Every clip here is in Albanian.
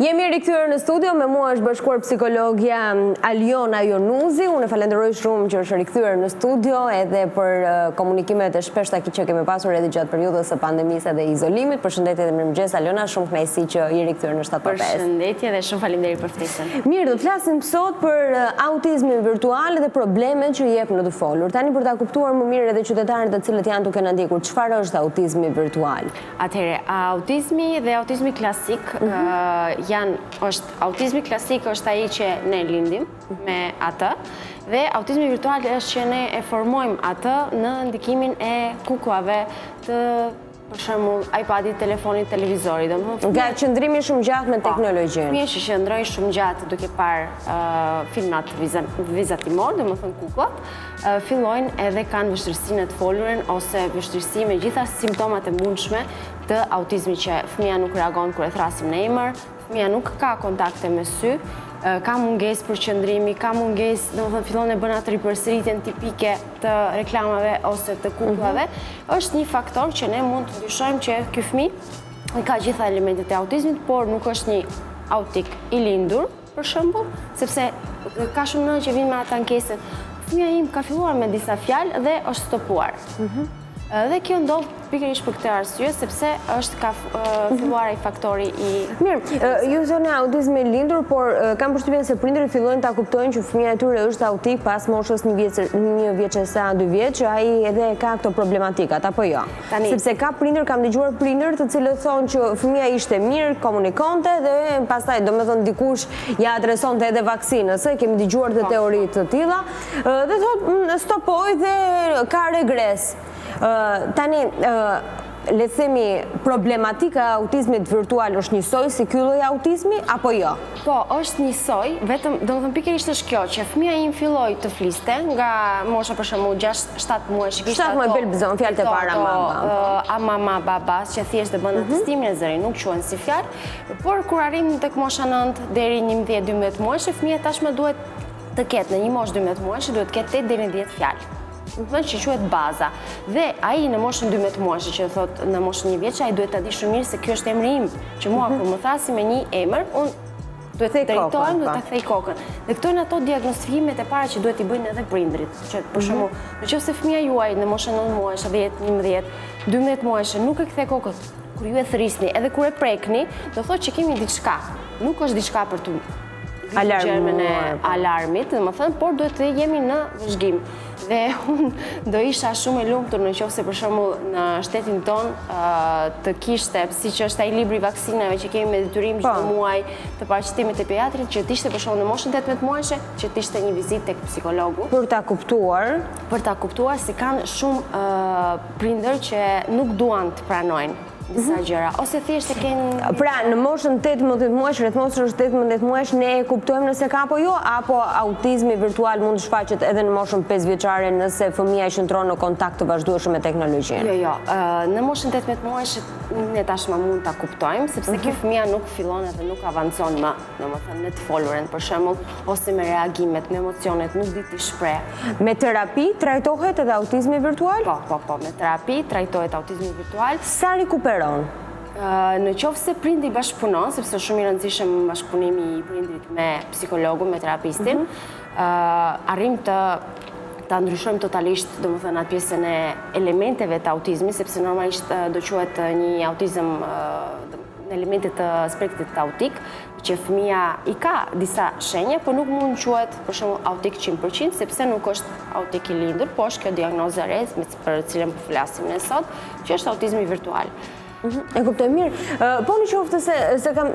Jemi rikthyer në studio, me mua është bashkuar psikologja Aliona Jonuzi. Unë falenderoj shumë që është rikthyer në studio edhe për komunikimet e shpeshta që kemi pasur edhe gjatë periudhës së pandemisë dhe izolimit. Përshëndetje dhe mirëmëngjes Aliona, shumë kënaqësi që je rikthyer në 7:05. Përshëndetje dhe shumë faleminderit për ftesën. Mirë, do të flasim sot për autizmin virtual dhe problemet që jep në të folur. Tani për ta kuptuar më mirë edhe qytetarët të cilët janë duke na ndjekur, çfarë është autizmi virtual? Atëherë, autizmi dhe autizmi klasik autizmi klasik është ai që ne lindim me atë, dhe autizmi virtual është që ne e formojmë atë në ndikimin e kukullave të, për shembull, iPadit, telefonit, televizorit. Nga qëndrimi shumë gjatë me teknologjinë. Fëmijë që qëndrojnë shumë gjatë duke parë filmat vizatimor, domethënë kukullat, fillojnë edhe kanë vështirësinë të folurin ose vështirësi me gjitha simptomat e mundshme të autizmit, që fëmia nuk reagon kur e thrasim në emër, fëmia nuk ka kontakte me sy, ka mungesë për qëndrimi, ka mungesë, domethënë fillon e bën atë ripërsëritjen tipike të reklamave ose të kukullave. Është një faktor që ne mund të dyshojmë që ky fëmijë ka gjitha elementet e autizmit, por nuk është një autik i lindur, për shembull, sepse ka shumë nënë që vinë me atë ankesën. Fëmia im ka filluar me disa fjalë dhe është stopuar. Dhe kjo ndodh pikërisht për këtë arsye, sepse është ka filluar ai faktori i... Mirë, ju thoni autizmi i lindur, por kam përshtypjen se prindërit fillojnë ta kuptojnë që fëmia e tyre është autik pas moshës 1 vjeçese a 2 vjeç, që ai edhe ka këto problematikat, apo jo? Sepse ka prindër, kam dëgjuar prindër të cilët thonë që fëmia ishte mirë, komunikonte dhe pastaj, domethënë dikush ja adresonte edhe vaksinës, kemi dëgjuar të teori të tilla, dhe thotë stopoi dhe ka regres. Tani, le të themi, problematika e autizmit virtual është njësoj si ky lloj autizmi apo jo? Po, është njësoj, vetëm domethënë pikërisht është kjo që fëmia im filloi të fliste nga mosha për shembull 6-7 muaj, 7 muaj belbëzon, fjalët e para mama. A mama, baba, që thjesht e bën testimin e zërit, nuk quhen si fjalë, por kur arrim tek mosha 9 deri 11-12 muaj, fëmia tashmë duhet të ketë në një moshë 12 muaj, duhet të ketë 8 deri në 10 fjalë. Që quhet baza. Dhe ai në moshën 12 muaj, që thot në moshën 1 vjeç, ai duhet ta di shumë mirë se ky është emri im, që mua kur më thasi me një emër, unë duhet të drejtohem, duhet ta kthej kokën. Dhe këto janë ato diagnostikimet e para që duhet i bëjnë edhe prindrit. Që për shembull, nëse fëmia juaj në moshën 9 muaj, 10, 11, 12 muaj nuk e kthe kokën, kur ju e thrisni, edhe kur e prekni, do thotë që kemi diçka. Nuk është diçka për të gjermen e alarmit, domethënë, por duhet të jemi në vëzhgim. Dhe unë do isha shumë e lumtur nëse për shembull në shtetin ton të kishte, siç është ai libri i vaksinave që kemi me detyrim çdo muaj të paraqitemet e pediatrit, që të ishte për shembull në moshën 18 muajshe, që të ishte një vizitë tek psikologu. Për ta kuptuar se kanë shumë prindër që nuk duan të pranojnë disa gjëra, ose thjesht e kenë... Pra, në moshën 18 muajsh, rreth moshës 18 muajsh, ne e kuptojmë nëse ka apo jo, apo autizmi virtual mund të shfaqet edhe në moshën 5 vjeçare nëse fëmia qëndron në kontakt të vazhdueshëm me teknologjinë? Jo, në moshën 18 muajsh ne tashmë mund ta kuptojmë, sepse ky fëmia nuk fillon edhe nuk avancon më, domethënë në të folurën, për shembull, ose me reagimet, me emocionet, nuk di të shpreh. Me terapi trajtohet edhe autizmi virtual? Po, me terapi trajtohet autizmi virtual. Sa rikuperon? Në qoftë se prindi bashkëpunon, sepse shumë i rëndësishëm bashkëpunimi i prindrit me psikologun, me terapistin, arrim ta ndryshojmë totalisht, domethënë, atë pjesën e elementeve të autizmit, sepse normalisht do quhet një autizëm në elementet të spektrit autik, që fëmia i ka disa shenje, por nuk mund quhet për shembull autik 100%, sepse nuk është autik i lindur, por është kjo diagnozë e re për cilën po flasim ne sot, që është autizmi virtual. E kuptoj mirë. Po në qoftë se kam,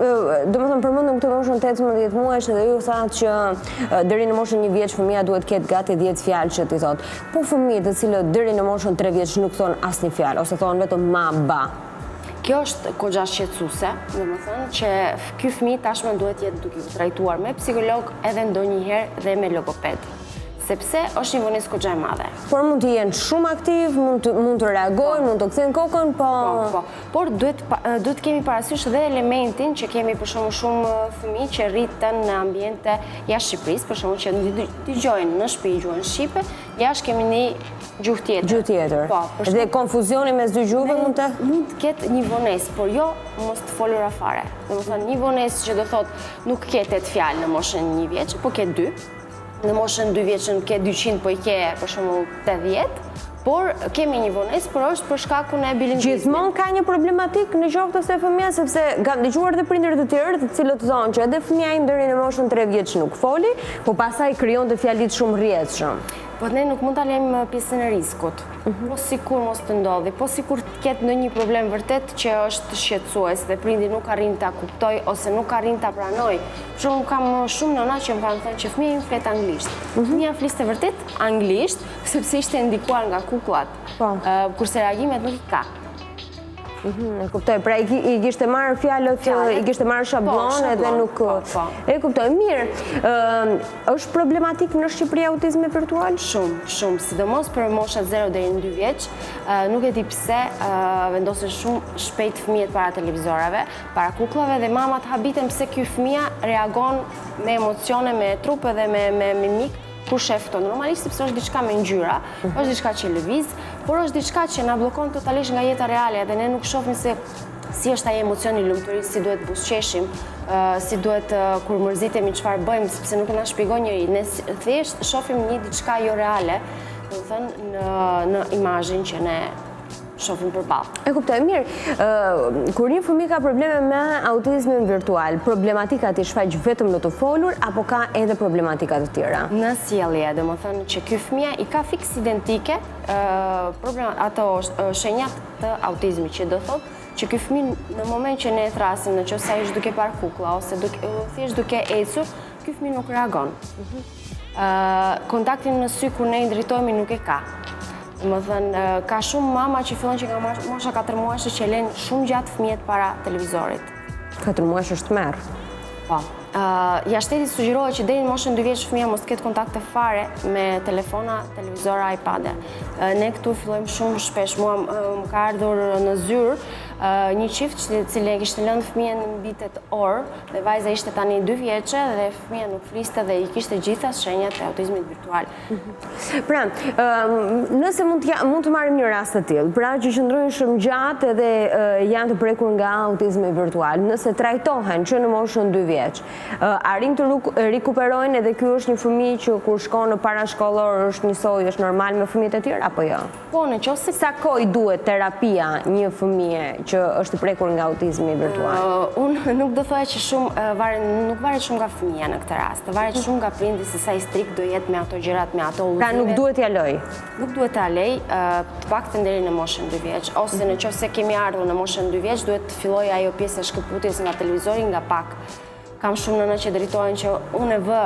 domethënë përmendëm këtë moshën 18 muajsh dhe ju thatë që deri në moshën 1 vjeç fëmia duhet të ketë gati 10 fjalë që ti thot. Po fëmijët të cilët deri në moshën 3 vjeç nuk thon asnjë fjalë ose thon vetëm ma, ba. Kjo është goxha shqetësuese, domethënë që ky fëmijë tashmë duhet jetë duke u trajtuar me psikolog edhe ndonjëherë dhe me logoped. sepse është një vonesë goxha e madhe. Por mund të jenë shumë aktiv, mund të reagojnë, mund të kthejnë kokën, po... Por duhet kemi parasysh dhe elementin që kemi për shumë fëmijë që rriten në ambiente jashtë Shqipërisë, për shembull që dëgjojnë në shtëpi gjuhën shqipe, jashtë kemi një gjuhë tjetër. Gjuhë tjetër. Dhe konfuzioni mes dy gjuhëve mund të ketë një vonesë, por jo mos të folur afare. Domethënë një vonesë që do thotë nuk ke 8 fjalë në moshën 1 vjeç, po ke 2. Në moshën 2 vjeç ke 200, po i ke për shembull 80. Por kemi një vonesë, por është për shkakun e bilingvizmit. Gjithmonë ka një problematik në qoftë se fëmia, sepse kam dëgjuar dhe prindër të tjerë, të cilët thonë që edhe fëmia im deri në moshën 3 vjeç nuk foli, po pastaj krijonte fjalitë shumë rrjedhshëm. Po ne nuk mund ta lejmë pjesën e riskut. Po sikur mos të ndodhi, po sikur të ketë ndonjë problem vërtet që është shqetësues dhe prindi nuk arrin ta kuptoj ose nuk arrin ta pranoj. Për shembull kam shumë nëna që më kanë thënë që fëmia im flet anglisht. Fëmia fliste vërtet anglisht sepse ishte ndikuar nga kukullat. Kurse reagimet nuk i ka. E kuptoj, pra i kishte marrë fjalët, i kishte marrë shablon edhe nuk... E kuptoj, mirë, është problematik në Shqipëri autizmi virtual? Shumë, sidomos për moshat 0 deri në 2 vjeç, nuk e di pse vendosen shumë shpejt fëmijët para televizorave, para kukullave dhe mamat habiten pse ky fëmia reagon me emocione, me trup edhe me mimik, kur shef këto. Normalisht sepse është diçka me ngjyra, është diçka që lëviz, por është diçka që na bllokon totalisht nga jeta reale dhe ne nuk shohim se si është ai emocioni i lumturisë, si duhet buzëqeshim, si duhet kur mërzitemi çfarë bëjmë, sepse nuk na shpjegon njëri. Ne thjesht shohim një diçka jo reale, domethënë në imazhin që ne shohim përballë. E kuptoj, mirë. Kur një fëmijë ka probleme me autizmin virtual, problematika ti shfaq vetëm në të folur apo ka edhe problematika të tjera? Në sjellje, domethënë që ky fëmia i ka fiks identike ato shenjat të autizmit, që do thotë që ky fëmijë në moment që ne e thrasim, nëse ai është duke parë kukulla ose thjesht duke ecur, ky fëmijë nuk reagon. Kontaktin në sy kur ne i drejtohemi nuk e ka. Më thënë, ka shumë mama që fillon që nga mosha 4 muajsh që lejnë shumë gjatë fëmijët para televizorit. 4 muajsh është merë? Po. Jashteti sugjerohet që deri në moshën 2 vjeç fëmia mos ketë kontakte fare me telefona, televizora, iPad-e. Ne këtu fillojmë shumë shpesh, mua më ka ardhur në zyrë një çift që cilë e kishte lënë fëmijën mbi 8 orë dhe vajza ishte tani 2 vjeçe dhe fëmia nuk fliste dhe i kishte gjitha shenjat e autizmit virtual. Pra, nëse mund të marrim një rast të tillë, pra që qëndrojnë shumë gjatë edhe janë të prekur nga autizmi virtual, nëse trajtohen që në moshën 2 vjeç, arrin të rikuperojnë edhe ky është një fëmijë që kur shkon në parashkollor është njësoj, është normal me fëmijët e tjerë apo jo? Po, nëse sa kohë duhet terapia një fëmie që është të prekur nga autizmi virtual? Unë nuk do thoya që nuk varet shumë nga fëmia në këtë rast, varet shumë nga prindi se sa i strikt do jetë me ato gjërat, me ato udhëzime. Pra nuk duhet t'ia loj? Nuk duhet t'ia lej, të paktën deri në moshën 2 vjeç, ose nëse kemi ardhur në moshën 2 vjeç, duhet të fillojë ajo pjesa e shkëputjes nga televizori nga pak. Kam shumë nëna që drejtohen që unë e vë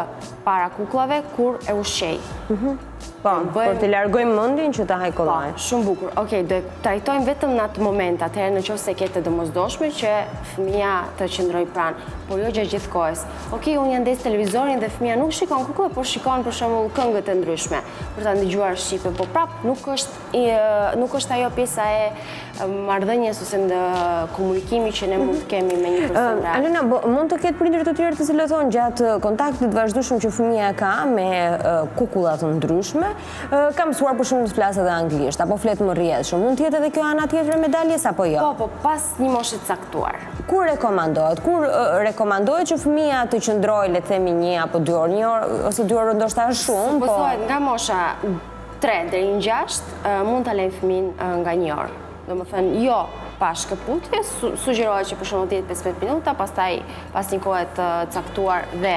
para kukullave kur e ushqej. Po, por të largojmë mendin që ta hajkolloj. Po, shumë bukur. Okej, do e trajtojmë vetëm në atë moment, atëherë nëse ke të domosdoshme që fëmia të qëndrojë pranë, por jo gjatë gjithë kohës. Okej, unë ja ndes televizorin dhe fëmia nuk shikon kukull, por shikon për shembull këngë të ndryshme për ta dëgjuar shqipe, po prap nuk është ajo pjesa e marrëdhënies ose në komunikimi që ne mund të kemi me një person real. Alena, mund të ketë prindër të tjerë të cilët thonë gjatë kontaktit vazhdueshëm që fëmia ka me kukulla të ndryshme, ka mësuar për shumë të flasë edhe anglisht, apo flet më rrjedhshëm. Mund të jetë edhe kjo ana tjetër e medaljes apo jo? Po, pas një moshe të caktuar. Kur rekomandohet? Kur rekomandohet që fëmia të qëndrojë, le të themi 1 apo 2 orë, 1 orë ose 2 orë ndoshta është shumë, po suppozohet nga mosha 3 deri në 6 mund ta lejmë fëmin nga 1 orë. Domethënë, jo pa shkëputje, sugjerohet që për shembull të jetë 15 minuta, pastaj pas një kohe të caktuar dhe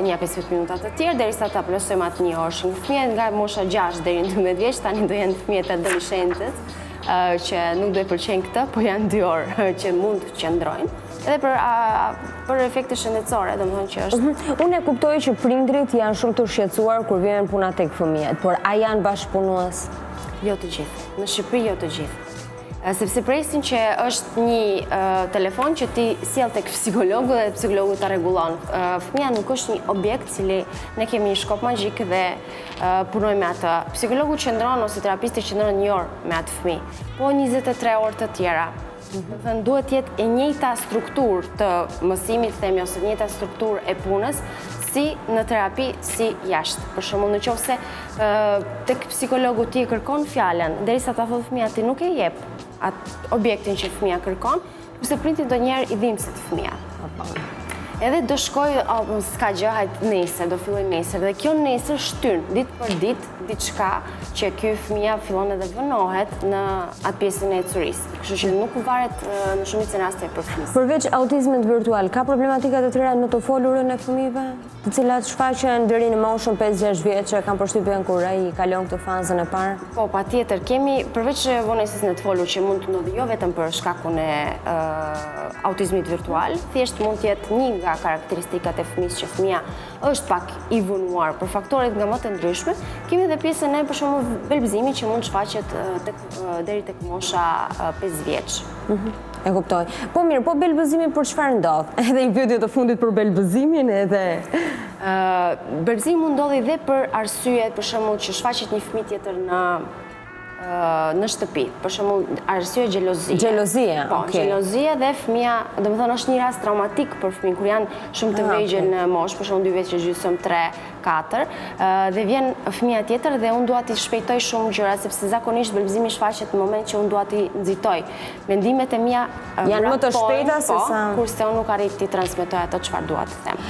një 15 minuta të tjerë, derisa ta plotësojmë atë 1 orë. Një fëmijë nga mosha 6 deri në 12 vjeç tani do jenë fëmijët e adoleshentës që nuk do i pëlqejnë këtë, po janë 2 orë që mund të qëndrojnë. Edhe për efekte shëndetësore, domethënë që është. Unë e kuptoj që prindrit janë shumë të shqetësuar kur vjen puna tek fëmijët, por a janë bashkëpunues? Jo të gjithë. Në Shqipëri jo të gjithë. Sepse presin që është një telefon që ti sjell tek psikologu dhe psikologu ta rregullon. Fëmia nuk është një objekt cili ne kemi një shkop magjik dhe punojmë me atë. Psikologu qëndron ose terapisti qëndron një orë me atë fëmijë, po 23 orë të tjera. Duhet jetë e njëjta strukturë të mësimit, themi, ose njëjta strukturë e punës, si në terapi, si jashtë. Për shembull, nëse tek psikologu ti kërkon fjalën, derisa ta thotë fëmia ti nuk e jep atë objektin që fëmia kërkon, kurse printi ndonjëherë i dhimbset fëmia. Edhe do shkoj, s'ka gjë, hajt nesër, do filloj nesër. Dhe kjo nesër shtyn, ditë për ditë, diçka që ky fëmia fillon edhe vënohet në atë pjesën e ecurisë. Kështu që nuk varet në shumicën e rasteve për fëmijë. Përveç autizmit virtual, ka problematika të tjera në të folurën e fëmijëve, të cilat shfaqen deri në moshën 5-6 vjeç që kanë përshtypjen kur ai kalon këtë fazën e parë? Po, patjetër, kemi përveç vonesës në të folur që mund të ndodhë jo vetëm për shkakun e autizmit virtual, thjesht mund të jetë një nga karakteristikat e fëmijës që fëmia është pak i vonuar për faktoret nga më të ndryshme. Kemi edhe pjesën e për shembull belbëzimit që mund shfaqet deri tek mosha 5 vjeç. E kuptoj. Po mirë, po belbëzimi për çfarë ndodh? Edhe një pyetje të fundit për belbëzimin edhe belbëzimi mund ndodhi edhe për arsye, për shembull, që shfaqet një fëmijë tjetër në shtëpi, për shembull arsye xhelozie. Xhelozia, po, xhelozia dhe fëmia, domethënë është një rast traumatik për fëmijën kur janë shumë të vegjël në moshë, për shembull 2 vjeç gjysmë, 3, 4, dhe vjen fëmia tjetër dhe unë dua t'i shpejtoj shumë gjëra, sepse zakonisht belbëzimi shfaqet në moment që unë dua t'i nxitoj. Mendimet e mia janë më të shpejta se sa kurse unë nuk arrit t'i transmetoj ato çfarë dua të them.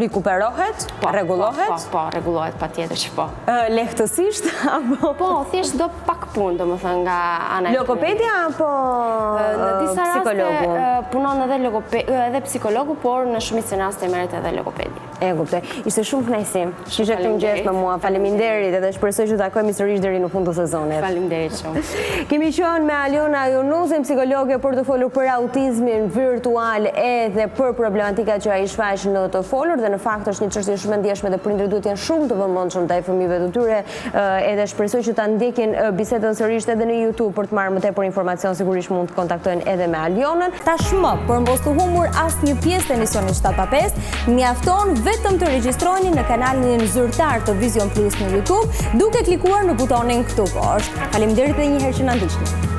Rikuperohet? Rregullohet? Po, rregullohet patjetër që po. Lehtësisht apo? Po, thjesht do pak punë, domethënë nga ana e logopedia apo në disa psikologu? Raste punon edhe psikologu, por në shumicën e raste merret edhe logopedi. E kuptoj. Ishte shumë kënaqësi. Ishte të mëngjes me mua. Faleminderit edhe shpresoj që takohemi sërish deri në fund të sezonit. Faleminderit shumë. Kemi qenë me Aliona Yunuzin, psikologe, për të folur për autizmin virtual edhe për problematikat që ai shfaq në të folur, dhe në fakt është një çështje shumë e ndjeshme dhe prindërit duhet të jenë shumë të vëmendshëm ndaj fëmijëve të tyre, edhe shpresoj që ta ndjekin bisedën sërish edhe në YouTube për të marrë më tepër informacion. Sigurisht mund të kontaktojnë edhe me Alionën. Tashmë, për mos të humbur asnjë pjesë të emisionit 7/5, mjafton vetëm të regjistroheni në kanalin zyrtar të Vision Plus në YouTube, duke klikuar në butonin këtu poshtë. Faleminderit edhe një herë që na ndiqni.